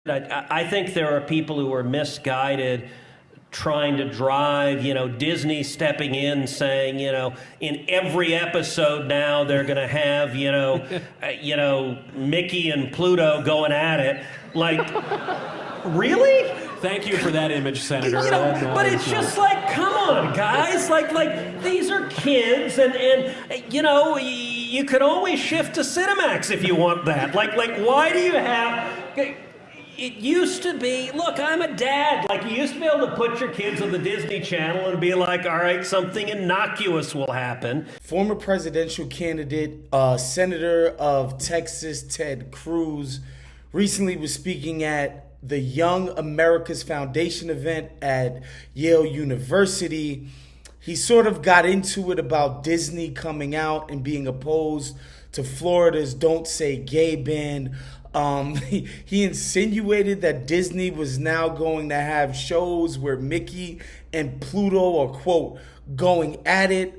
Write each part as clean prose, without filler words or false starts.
I think there are people who are misguided trying to drive, Disney stepping in saying, in every episode now they're going to have, Mickey and Pluto going at it. Like, really? Thank you for that image, Senator. But it's just like, come on, guys. Like these are kids, and you could always shift to Cinemax if you want that. Like, why do you have? It used to be, look, I'm a dad. Like, you used to be able to put your kids on the Disney Channel and be like, all right, something innocuous will happen. Former presidential candidate, Senator of Texas, Ted Cruz, recently was speaking at the Young America's Foundation event at Yale University. He sort of got into it about Disney coming out and being opposed to Florida's Don't Say Gay ban. He insinuated that Disney was now going to have shows where Mickey and Pluto are, quote, going at it.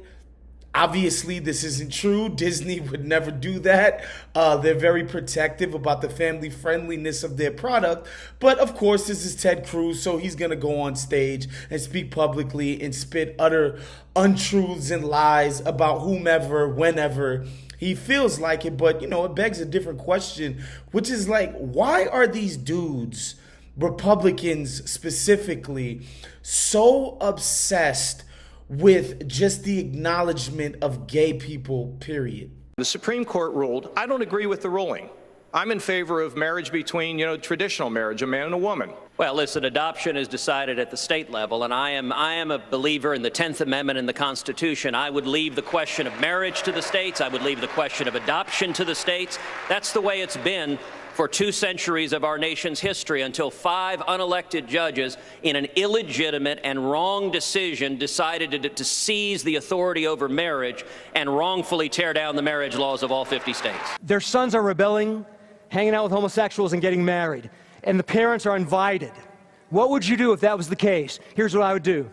Obviously, this isn't true. Disney would never do that. They're very protective about the family friendliness of their product. But of course, this is Ted Cruz, so he's going to go on stage and speak publicly and spit utter untruths and lies about whomever, whenever he feels like it. But, it begs a different question, which is like, why are these dudes, Republicans specifically, so obsessed with just the acknowledgement of gay people, period? The Supreme Court ruled. I don't agree with the ruling. I'm in favor of marriage between, traditional marriage, a man and a woman. Well, listen, adoption is decided at the state level, and I am a believer in the 10th Amendment in the Constitution. I would leave the question of marriage to the states. I would leave the question of adoption to the states. That's the way it's been for 2 centuries of our nation's history, until 5 unelected judges in an illegitimate and wrong decision decided to seize the authority over marriage and wrongfully tear down the marriage laws of all 50 states. Their sons are rebelling, hanging out with homosexuals and getting married, and the parents are invited. What would you do if that was the case? Here's what I would do.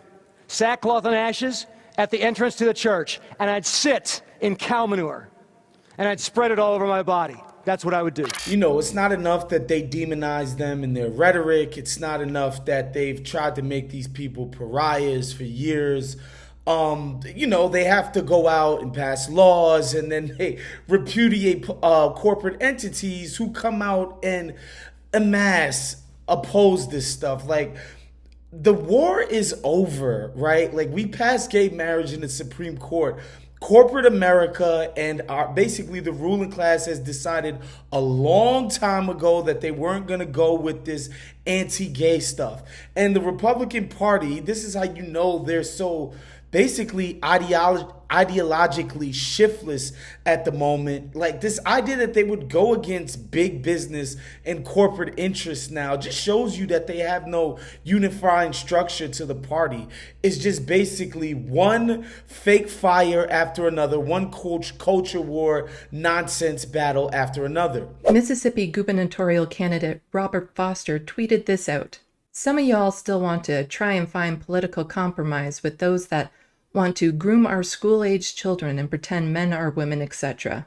Sackcloth and ashes at the entrance to the church, and I'd sit in cow manure, and I'd spread it all over my body. That's what I would do. It's not enough that they demonize them in their rhetoric. It's not enough that they've tried to make these people pariahs for years. They have to go out and pass laws, and then they repudiate corporate entities who come out and en masse oppose this stuff. Like, the war is over, right? Like, we passed gay marriage in the Supreme Court. Corporate America and basically the ruling class has decided a long time ago that they weren't going to go with this anti-gay stuff. And the Republican Party, this is how you know they're so basically ideologically shiftless at the moment. Like, this idea that they would go against big business and corporate interests now just shows you that they have no unifying structure to the party. It's just basically one fake fire after another, one culture war nonsense battle after another. Mississippi gubernatorial candidate Robert Foster tweeted this out. Some of y'all still want to try and find political compromise with those that want to groom our school-aged children and pretend men are women, etc.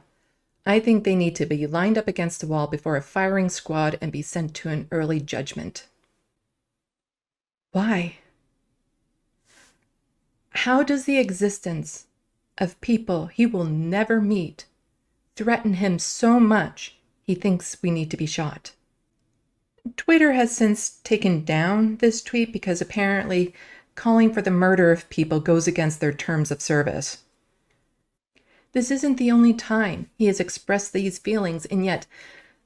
I think they need to be lined up against the wall before a firing squad and be sent to an early judgment. Why? How does the existence of people he will never meet threaten him so much he thinks we need to be shot? Twitter has since taken down this tweet because apparently calling for the murder of people goes against their terms of service. This isn't the only time he has expressed these feelings, and yet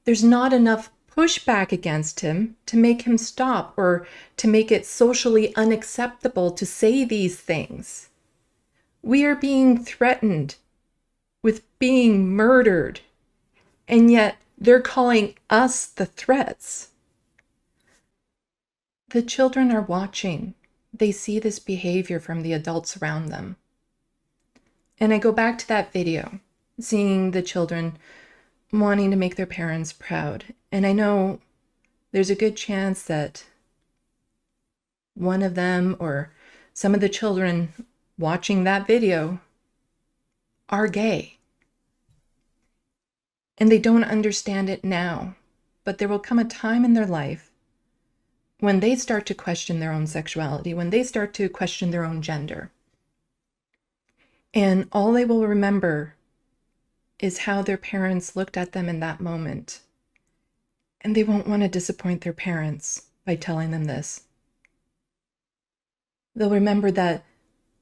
there's not enough pushback against him to make him stop or to make it socially unacceptable to say these things. We are being threatened with being murdered, and yet they're calling us the threats. The children are watching. They see this behavior from the adults around them. And I go back to that video, seeing the children wanting to make their parents proud. And I know there's a good chance that one of them or some of the children watching that video are gay. And they don't understand it now, but there will come a time in their life when they start to question their own sexuality, when they start to question their own gender. And all they will remember is how their parents looked at them in that moment. And they won't want to disappoint their parents by telling them this. They'll remember that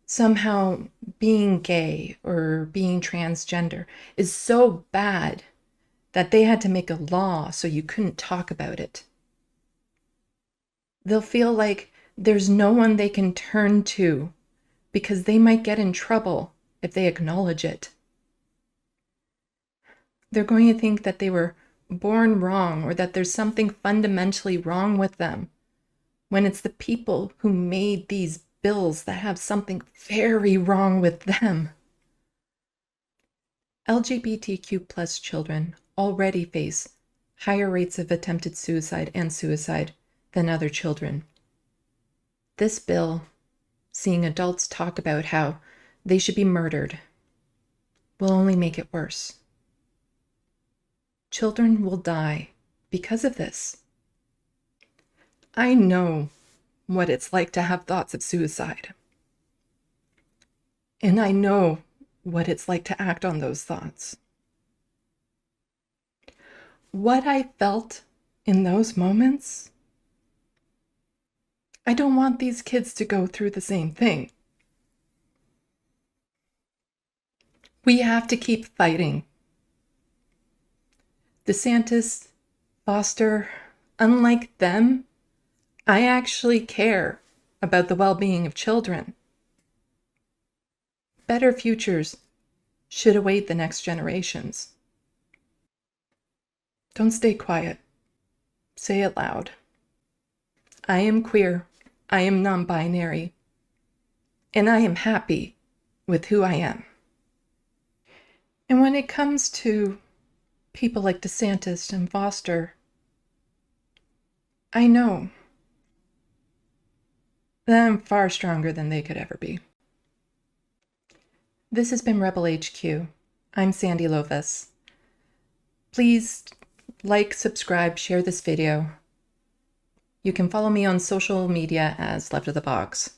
somehow being gay or being transgender is so bad that they had to make a law so you couldn't talk about it. They'll feel like there's no one they can turn to because they might get in trouble if they acknowledge it. They're going to think that they were born wrong or that there's something fundamentally wrong with them, when it's the people who made these bills that have something very wrong with them. LGBTQ plus children already face higher rates of attempted suicide and suicide than other children. This bill, seeing adults talk about how they should be murdered, will only make it worse. Children will die because of this. I know what it's like to have thoughts of suicide. And I know what it's like to act on those thoughts. What I felt in those moments, I don't want these kids to go through the same thing. We have to keep fighting. DeSantis, Foster, unlike them, I actually care about the well-being of children. Better futures should await the next generations. Don't stay quiet. Say it loud. I am queer. I am non-binary. And I am happy with who I am. And when it comes to people like DeSantis and Foster, I know that I'm far stronger than they could ever be. This has been Rebel HQ. I'm Sandy Lovis. Please like, subscribe, share this video. You can follow me on social media as Left of the Box.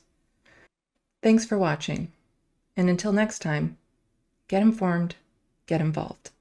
Thanks for watching, and until next time, get informed, get involved.